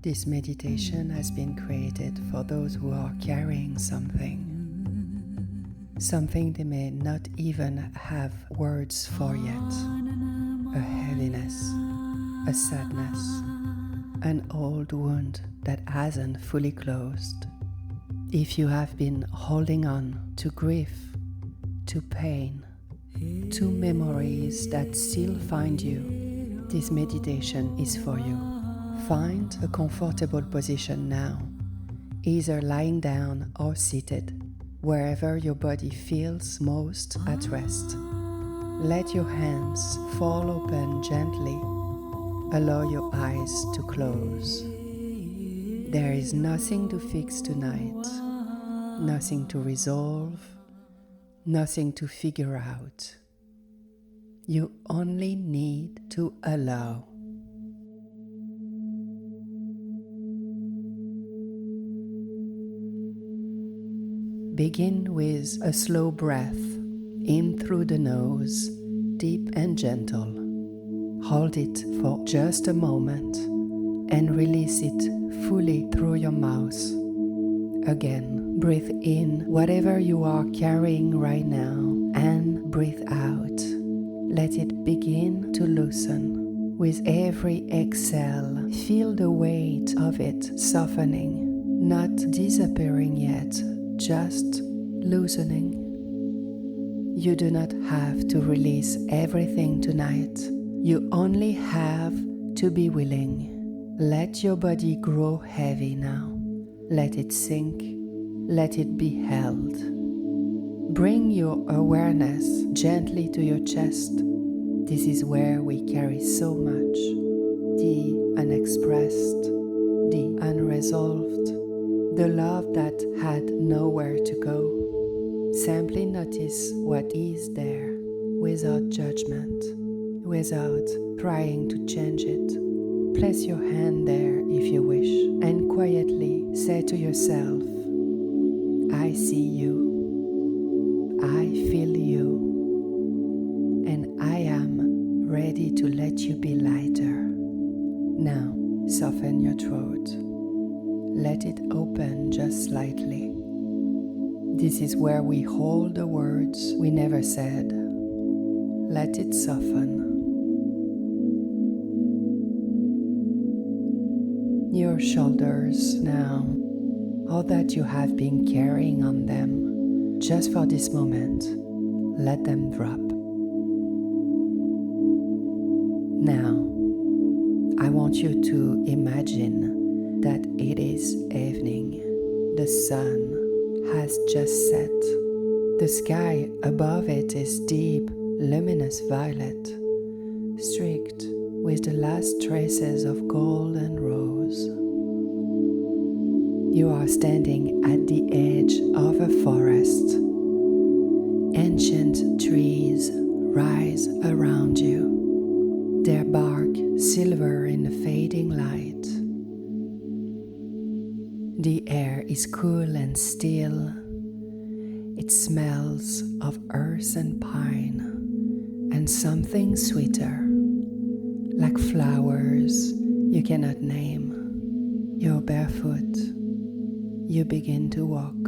This meditation has been created for those who are carrying something they may not even have words for yet. A heaviness, a sadness, an old wound that hasn't fully closed. If you have been holding on to grief, to pain, to memories that still find you, this meditation is for you. Find a comfortable position now, either lying down or seated, wherever your body feels most at rest. Let your hands fall open gently. Allow your eyes to close. There is nothing to fix tonight, nothing to resolve, nothing to figure out. You only need to allow. Begin with a slow breath in through the nose, deep and gentle. Hold it for just a moment and release it fully through your mouth. Again, breathe in whatever you are carrying right now and breathe out. Let it begin to loosen. With every exhale, feel the weight of it softening, not disappearing yet, just loosening. You do not have to release everything tonight. You only have to be willing. Let your body grow heavy now. Let it sink. Let it be held. Bring your awareness gently to your chest. This is where we carry so much. The unexpressed, the unresolved, the love that had nowhere to go. Simply notice what is there without judgment, without trying to change it. Place your hand there if you wish and quietly say to yourself, I see you, I feel you, and I am ready to let you be lighter. Now soften your throat. Let it open just slightly. This is where we hold the words we never said. Let it soften. Your shoulders now, all that you have been carrying on them, just for this moment, let them drop. Now, I want you to imagine that it is evening. The sun has just set. The sky above it is deep, luminous violet, streaked with the last traces of gold and rose. You are standing at the edge of a forest. Ancient trees rise around you, their bark silver in the fading light. The air is cool and still. It smells of earth and pine, and something sweeter, like flowers you cannot name. You're barefoot. You begin to walk.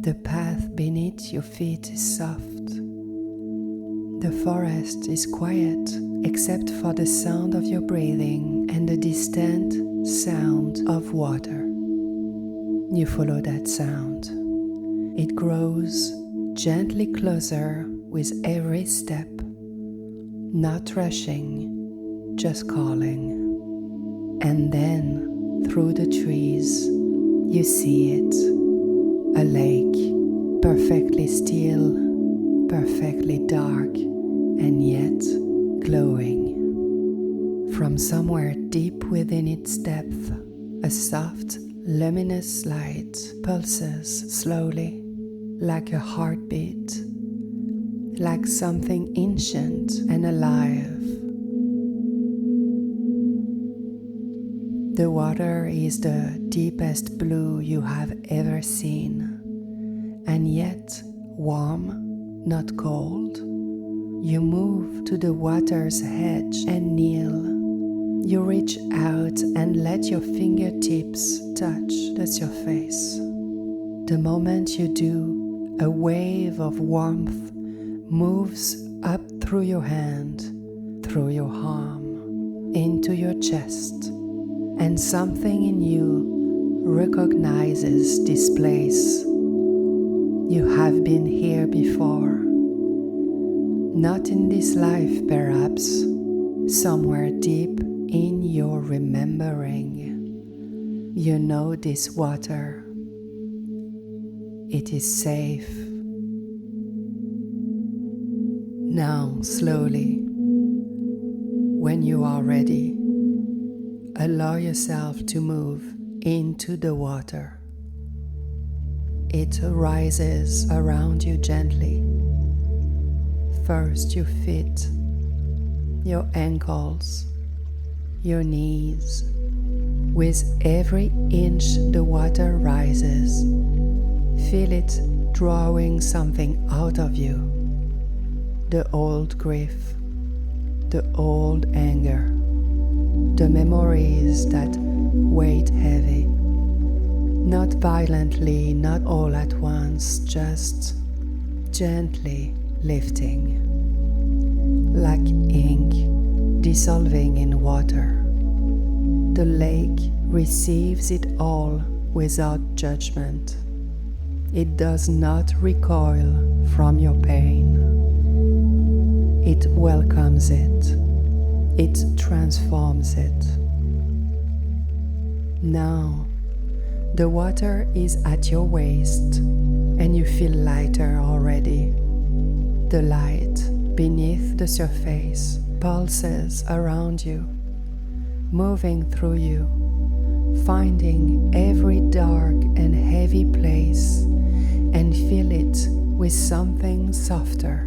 The path beneath your feet is soft. The forest is quiet except for the sound of your breathing and the distant sound of water. You follow that sound. It grows gently closer with every step, not rushing, just calling. And then, through the trees, you see it, a lake, perfectly still, perfectly dark, and yet glowing. From somewhere deep within its depth, a soft, luminous light pulses slowly, like a heartbeat, like something ancient and alive. The water is the deepest blue you have ever seen, and yet warm, not cold. You move to the water's edge and kneel. You reach out and let your fingertips touch the surface. The moment you do, a wave of warmth moves up through your hand, through your arm, into your chest, and something in you recognizes this place. You have been here before. Not in this life, perhaps, somewhere deep in your remembering. You know this water. It is safe. Now, slowly, when you are ready, allow yourself to move into the water. It rises around you gently. First your feet, your ankles, your knees. With every inch the water rises, feel it drawing something out of you. The old grief, the old anger, the memories that weighed heavy. Not violently, not all at once, just gently lifting. Like ink dissolving in water, the lake receives it all without judgment. It does not recoil from your pain. It welcomes it. It transforms it. Now, the water is at your waist and you feel lighter already. The light beneath the surface pulses around you, moving through you, finding every dark and heavy place, and fill it with something softer,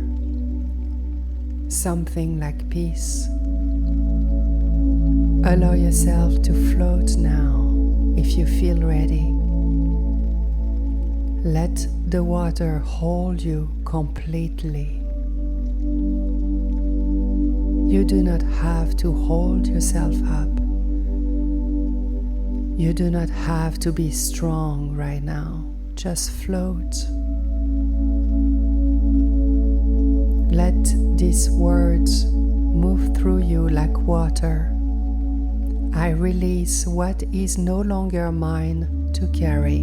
something like peace. Allow yourself to float now if you feel ready. Let the water hold you completely. You do not have to hold yourself up. You do not have to be strong right now. Just float. Let these words move through you like water. I release what is no longer mine to carry.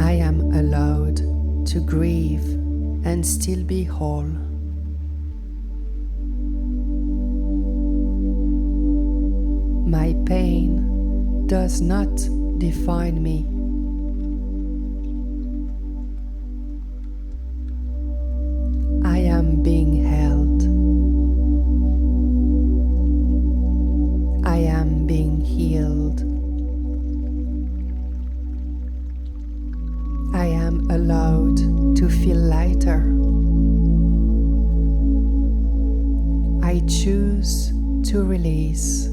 I am allowed to grieve and still be whole. My pain does not define me. I am being held. I am being healed. I am allowed to feel lighter. I choose to release.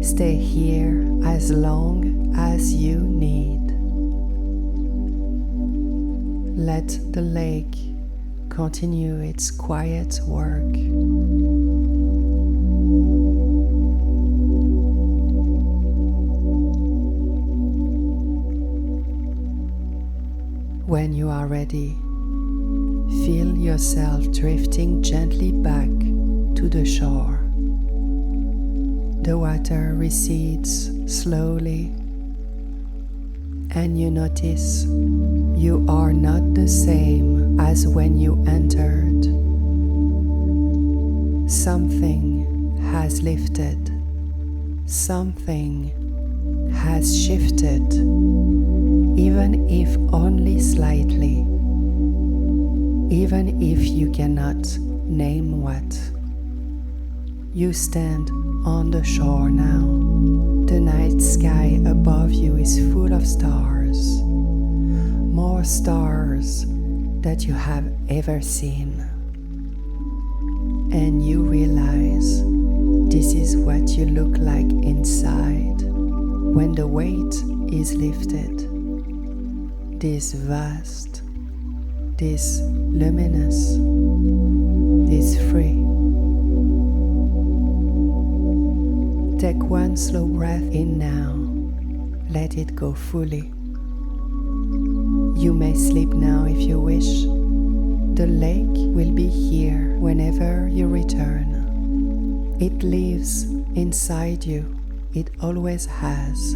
Stay here as long as you need. Let the lake continue its quiet work. When you are ready, feel yourself drifting gently back to the shore. The water recedes slowly, and you notice you are not the same as when you entered. Something has lifted. Something has shifted, even if only slightly, even if you cannot name what. You stand on the shore now. The night sky above you is full of stars, more stars that you have ever seen. And you realize this is what you look like inside when the weight is lifted. This vast, this luminous, this free. Take one slow breath in now. Let it go fully. You may sleep now if you wish. The lake will be here whenever you return. It lives inside you. It always has.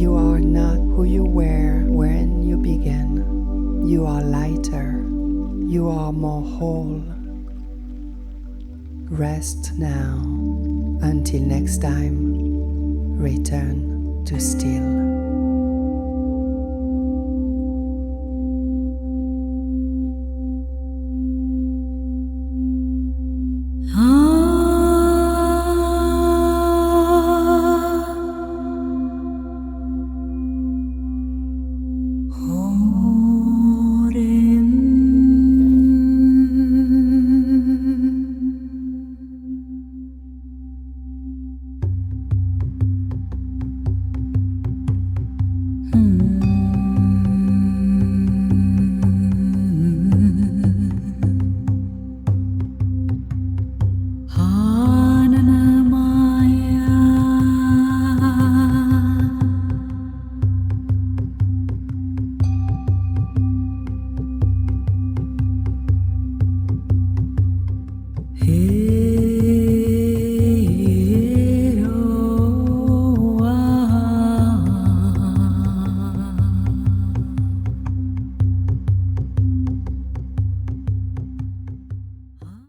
You are not who you were when you began. You are lighter. You are more whole. Rest now. Until next time, return to still.